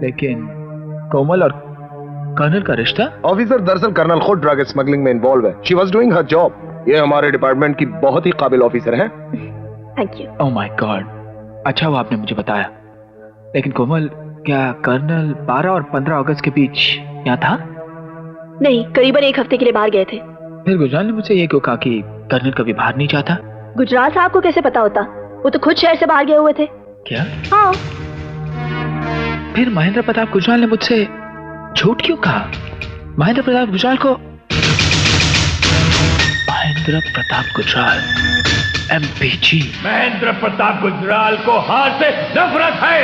लेकिन कोमल और कर्नल का रिश्ता? ऑफिसर, दरअसल कर्नल खुद ड्रग स्मगलिंग में इन्वॉल्व है। She was doing her job. ये हमारे डिपार्टमेंट की बहुत ही काबिल ऑफिसर हैं। Thank you. Oh my God, अच्छा हुआ आपने मुझे बताया। लेकिन कोमल, क्या कर्नल 12 और 15 अगस्त के बीच यहाँ था? नहीं, करीबन 1 हफ्ते के लिए बाहर गए थे। फिर गुजराल ने मुझसे ये क्यों कहा कि कर्नल कभी बाहर नहीं जाता? गुजराल साहब को कैसे पता होता? वो तो खुद शहर से बाहर गए हुए थे। क्या? हाँ। फिर महेंद्र प्रताप गुजराल ने मुझसे झूठ क्यों कहा? महेंद्र प्रताप गुजराल एमपीजी। महेंद्र प्रताप गुजराल को हार से नफरत है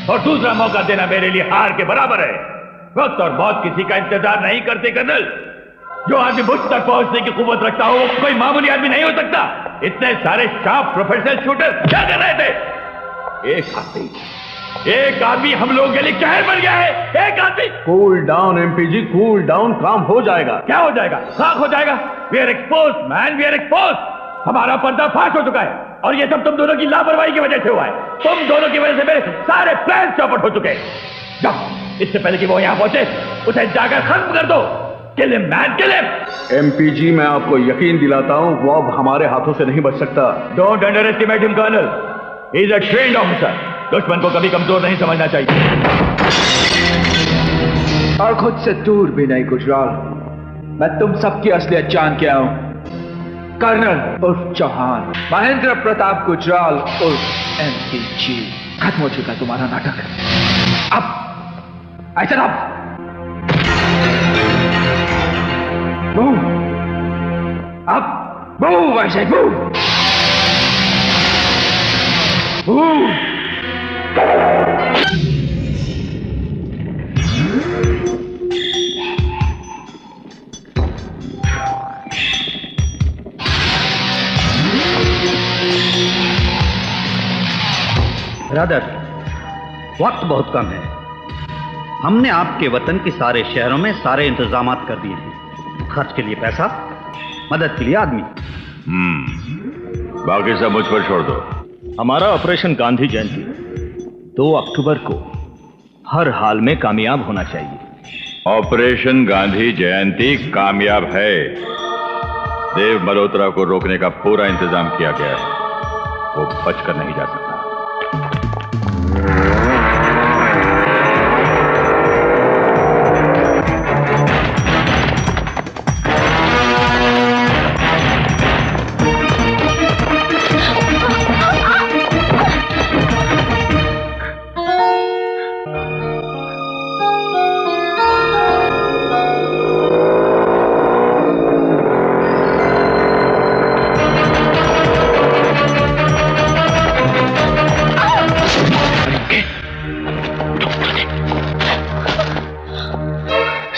और दूसरा मौका देना मेरे लिए हार के बराबर है। वक्त और मौत किसी का इंतजार नहीं करते कर्नल। जो आदमी मुझ तक पहुंचने की कुव्वत रखता हो वो कोई मामूली आदमी नहीं हो सकता। इतने सारे शार्प प्रोफेशनल शूटर क्या कर रहे थे? एक आदमी हम लोगों के लिए कहर बन गया है। एक आदमी। Cool down MPG, cool down, काम हो जाएगा। क्या हो जाएगा? खाक हो जाएगा। We are exposed man, we are exposed. हमारा पर्दाफाश हो चुका है और ये सब तुम दोनों की लापरवाही की वजह से हुआ है। तुम दोनों की वजह से मेरे सारे प्लान चौपट हो चुके हैं। जाओ, इससे पहले कि वो यहां पहुंचे उसे जाकर खत्म कर दो। Kill him man, kill him. MPG, मैं आपको यकीन दिलाता हूं वो अब हमारे हाथों से नहीं बच सकता। Don't underestimate him colonel, he is a trained officer. दुश्मन को कभी कमजोर नहीं समझना चाहिए। और खुद से दूर भी नहीं गुजराल। मैं तुम सबकी असलियत जान के आया हूं। कर्नल उर्फ चौहान, महेंद्र प्रताप गुजराल उर्फ एमपीजी। खत्म हो चुका तुम्हारा नाटक। अब ऐसा अब मूव ऐसे मूव। ब्रदर, वक्त बहुत कम है। हमने आपके वतन के सारे शहरों में सारे इंतजामात कर दिए हैं। खर्च के लिए पैसा, मदद के लिए आदमी। बाकी सब मुझ पर छोड़ दो। हमारा ऑपरेशन गांधी जयंती 2 अक्टूबर को हर हाल में कामयाब होना चाहिए। ऑपरेशन गांधी जयंती कामयाब है। देव मल्होत्रा को रोकने का पूरा इंतजाम किया गया है। वो बचकर नहीं जा सकता।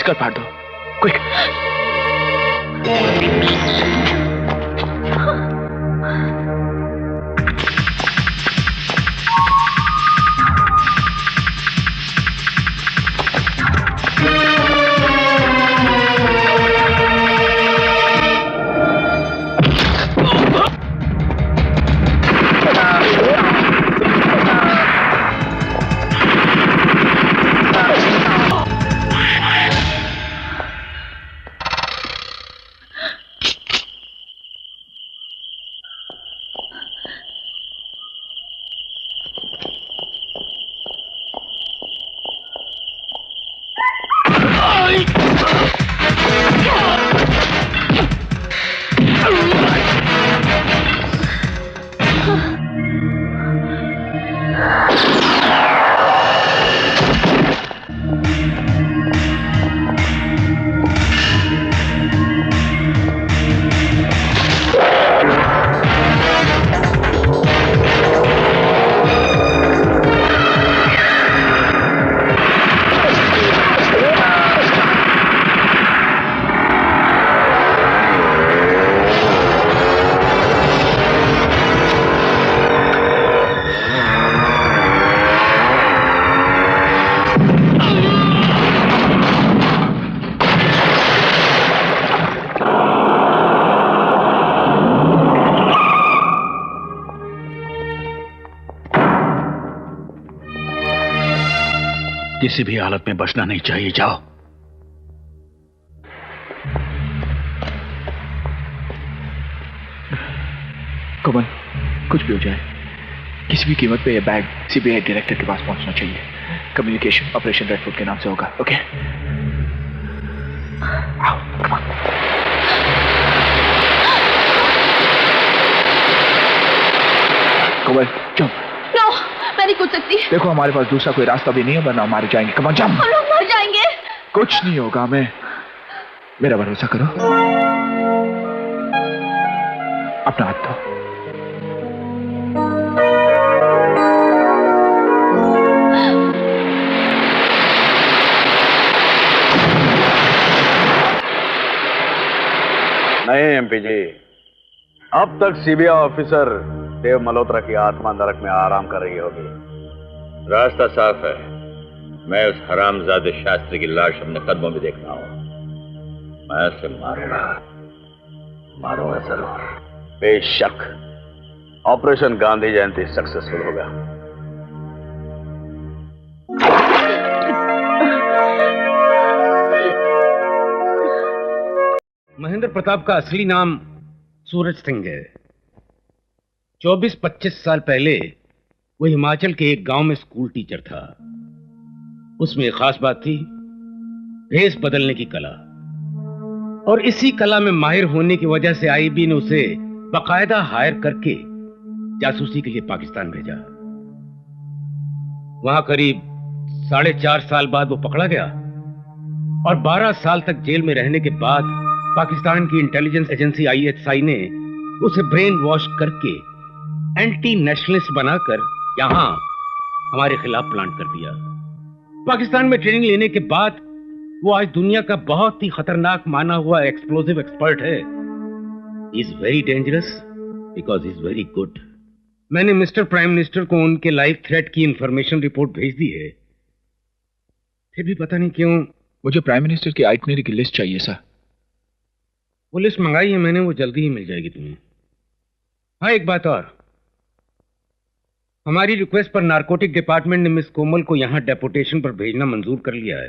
फाड़ दो, क्विक। किसी भी हालत में बचना नहीं चाहिए। जाओ। कमल, कुछ भी हो जाए, किसी भी कीमत पे यह बैग सीबीआई डायरेक्टर के पास पहुंचना चाहिए। कम्युनिकेशन ऑपरेशन रेडफुट के नाम से होगा। ओके? आओ, come on. Kamal, jump. No, मैं नहीं कूद सकती। देखो, हमारे पास दूसरा कोई रास्ता भी नहीं है, वरना मारे जाएंगे। Come on, jump. हम लोग मर जाएंगे। कुछ नहीं होगा हमें, मेरा भरोसा करो। अपना हाथ दो। नहीं एमपी जी, अब तक सीबीआई ऑफिसर देव मल्होत्रा की आत्मा नरक में आराम कर रही होगी। रास्ता साफ है। मैं उस हरामजादे शास्त्री की लाश अपने कदमों में देख रहा हूं। मैं उसे मारूंगा, मारूंगा जरूर। बेशक ऑपरेशन गांधी जयंती सक्सेसफुल होगा। महेंद्र प्रताप का असली नाम सूरज सिंह है। 24-25 साल पहले वो हिमाचल के एक गांव में स्कूल टीचर था। उसमें एक खास बात थी, भेष बदलने की कला। और इसी कला में माहिर होने की वजह से आईबी ने उसे बाकायदा हायर करके जासूसी के लिए पाकिस्तान भेजा। वहां करीब 4.5 साल बाद वो पकड़ा गया और 12 साल तक जेल में रहने के बाद पाकिस्तान की इंटेलिजेंस एजेंसी आईएसआई ने उसे ब्रेन वॉश करके एंटी नेशनलिस्ट बनाकर यहां हमारे खिलाफ प्लांट कर दिया। पाकिस्तान में ट्रेनिंग लेने के बाद वो आज दुनिया का बहुत ही खतरनाक माना हुआ एक्सप्लोसिव एक्सपर्ट है। Is very dangerous because is very good. मैंने मिस्टर प्राइम मिनिस्टर को उनके लाइफ थ्रेट की इंफॉर्मेशन रिपोर्ट भेज दी है। फिर भी पता नहीं क्यों मुझे प्राइम मिनिस्टर की आइटनरी की लिस्ट चाहिए सर। वो लिस्ट मंगाई है मैंने, वो जल्दी ही मिल जाएगी तुम्हें। हाँ, एक बात और, हमारी रिक्वेस्ट पर नारकोटिक डिपार्टमेंट ने मिस कोमल को यहां डेपुटेशन पर भेजना मंजूर कर लिया है।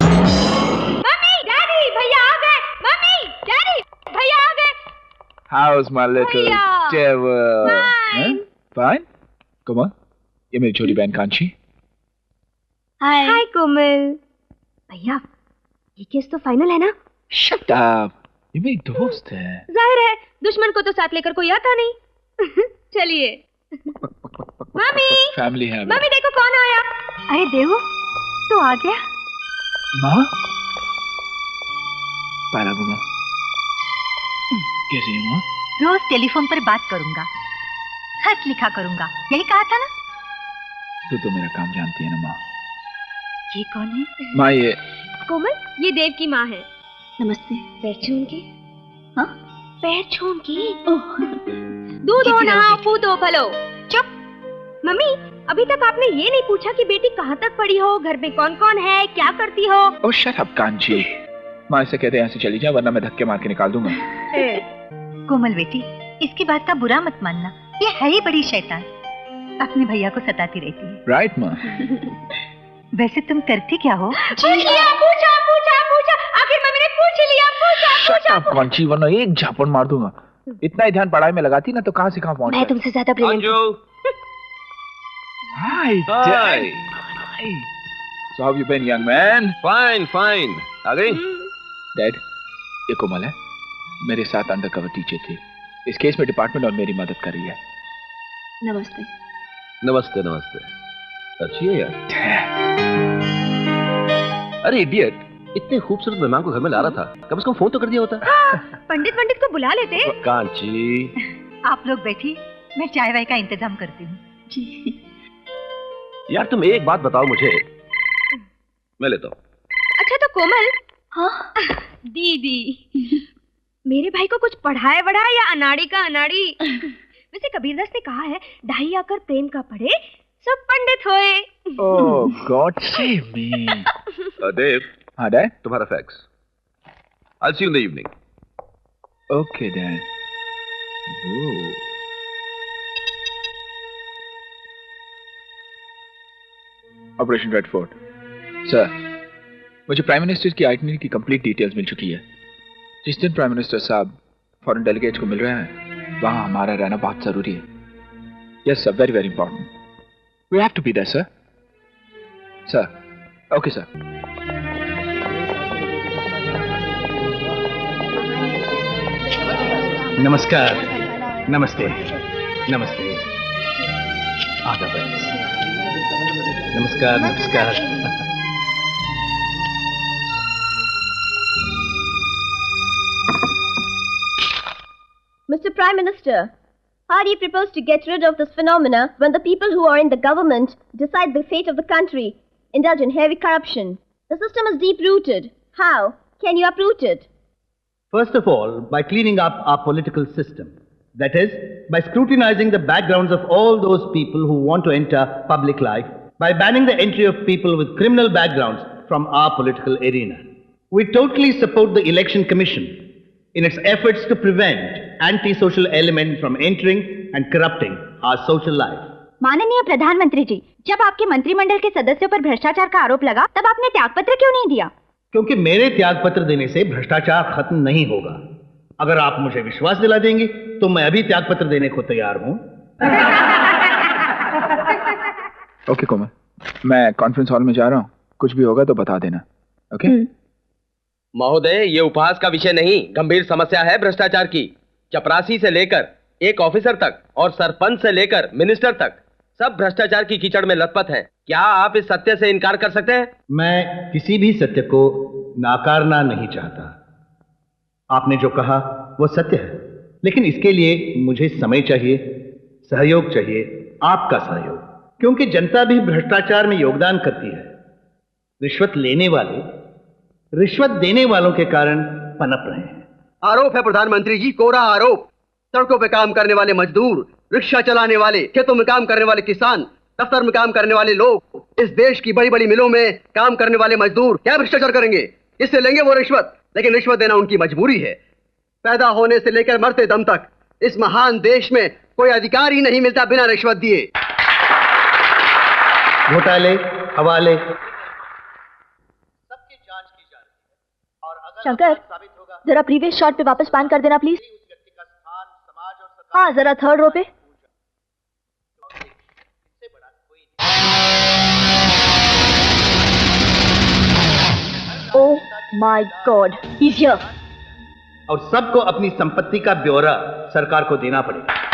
मम्मी, डैडी, भैया आ गए। मम्मी, डैडी, भैया आ गए। How's my little भैया। devil? Fine. Fine? Come on. ये मेरी छोटी बहन कांची। हाय कोमल। भैया, ये केस तो फाइनल है ना? Shut up. ये मेरी दोस्त है। जाहिर है, दुश्मन को तो साथ लेकर कोई आता नहीं। चलिए। मम्मी, फैमिली है। मम्मी देखो कौन आया। अरे देवू, तू आ गया। माँ? पैरा घुमा। कैसी है माँ? रोज टेलीफोन पर बात करूंगा, खत लिखा करूंगा, यही कहा था ना? तू तो मेरा काम जानती है ना माँ। ये कौन है? माँ ये कोमल, ये देव की माँ है। नमस्ते। पैर छून की। हाँ? पैर छून की। दूध हो नहाओ, पूतो फलो। चुप। मम्मी, अभी तक आपने ये नहीं पूछा कि बेटी कहाँ तक पढ़ी हो, घर में कौन कौन है, क्या करती हो? ओ शट अप कांची। माँ इसे कहते हैं यहाँ से चली जा, वरना मैं धक्के मार के निकाल दूंगा। कोमल बेटी, इसकी बात का बुरा मत मानना, ये है ही बड़ी शैतान, अपने भैया को सताती रहती है। राइट माँ। वैसे तुम करती क्या हो? पूछा, आखिर मम्मी ने पूछ ही लिया। शट अप कांची, वरना एक झापड़ मार दूंगा। इतना ही ध्यान पढ़ाई में लगाती ना तो कहाँ से कहाँ पहुँच। मैं तुमसे ज्यादा ब्रिलियंट हूँ। Hi, Dad. Hi. So how have you been, young man? Fine fine. आ गई? Dad, ये कोमल है, मेरे साथ अंडरकवर टीचर थी। इस केस में डिपार्टमेंट और मेरी मदद कर रही है। नमस्ते। नमस्ते नमस्ते। अच्छी है यार। अरे इडियट, इतने खूबसूरत मेहमान को घर में ला रहा था, कब उसको फोन तो कर दिया होता। पंडित को बुला लेते। कांची, आप लोग बैठिए, मैं चाय वाय का इंतजाम करती हूँ। जी। यार तुम एक बात बताओ मुझे। मैं लेता हूँ। अच्छा तो कोमल। हाँ? दीदी, मेरे भाई को कुछ पढ़ाए बढ़ाए या अनाड़ी का अनाड़ी? वैसे कबीरदास ने कहा है, ढाई आकर प्रेम का पढ़े, सब पंडित होए। Oh God save me. देव। हाँ डैड। तुम्हारा fax. I'll see you in the evening. Okay Dad. Operation red fort. Sir, मुझे प्राइम मिनिस्टर की आइटनरी की कंप्लीट डिटेल्स मिल चुकी है। जिस दिन प्राइम मिनिस्टर साहब फॉरेन डेलीगेट्स को मिल रहे हैं, वहां हमारा रहना बहुत जरूरी है। Yes sir, very very important. We have to be there sir. Sir, okay sir. नमस्कार, नमस्ते, नमस्ते, आदाब, नमस्कार, नमस्कार। Mr. Prime Minister, how do you propose to get rid of this phenomena when the people who are in the government decide the fate of the country, indulge in heavy corruption? The system is deep-rooted. How can you uproot it? First of all, by cleaning up our political system. That is, by scrutinizing the backgrounds of all those people who want to enter public life, by banning the entry of people with criminal backgrounds from our political arena. We totally support the Election Commission in its efforts to prevent anti-social elements from entering and corrupting our social life. माननीय प्रधानमंत्री जी, जब आपके मंत्रिमंडल के सदस्यों पर भ्रष्टाचार का आरोप लगा, तब आपने त्यागपत्र क्यों नहीं दिया? क्योंकि मेरे त्यागपत्र देने से भ्रष्टाचार खत्म नहीं होगा। अगर आप मुझे विश्वास दिला देंगे तो मैं अभी त्यागपत्र देने को तैयार हूं। ओके कोमल, मैं कॉन्फ्रेंस हॉल में जा रहा हूँ, कुछ भी होगा तो बता देना। ओके? महोदय, ये उपहास का विषय नहीं, गंभीर समस्या है भ्रष्टाचार की। चपरासी से लेकर एक ऑफिसर तक और सरपंच से लेकर मिनिस्टर तक सब भ्रष्टाचार की कीचड़ में लथपथ हैं। क्या आप इस सत्य से इनकार कर सकते हैं? मैं किसी भी सत्य को नाकारना नहीं चाहता। आपने जो कहा वो सत्य है, लेकिन इसके लिए मुझे समय चाहिए, सहयोग चाहिए, आपका सहयोग। क्योंकि जनता भी भ्रष्टाचार में योगदान करती है। रिश्वत लेने वाले रिश्वत देने वालों के कारण पनप रहे हैं। आरोप है प्रधानमंत्री जी, कोरा आरोप। सड़कों पे काम करने वाले मजदूर, रिक्शा चलाने वाले, खेतों में काम करने वाले किसान, दफ्तर में काम करने वाले लोग, इस देश की बड़ी बड़ी मिलों में काम करने वाले मजदूर क्या भ्रष्टाचार करेंगे? इससे लेंगे वो रिश्वत, लेकिन रिश्वत देना उनकी मजबूरी है। पैदा होने से लेकर मरते दम तक इस महान देश में कोई अधिकार ही नहीं मिलता बिना रिश्वत दिए। घोटाले, हवाले, शंकर, जरा प्रीवियस शॉट पे वापस पान कर देना प्लीज। हाँ, जरा थर्ड रो पे। Oh my God, he is here. और सबको अपनी संपत्ति का ब्यौरा सरकार को देना पड़ेगा।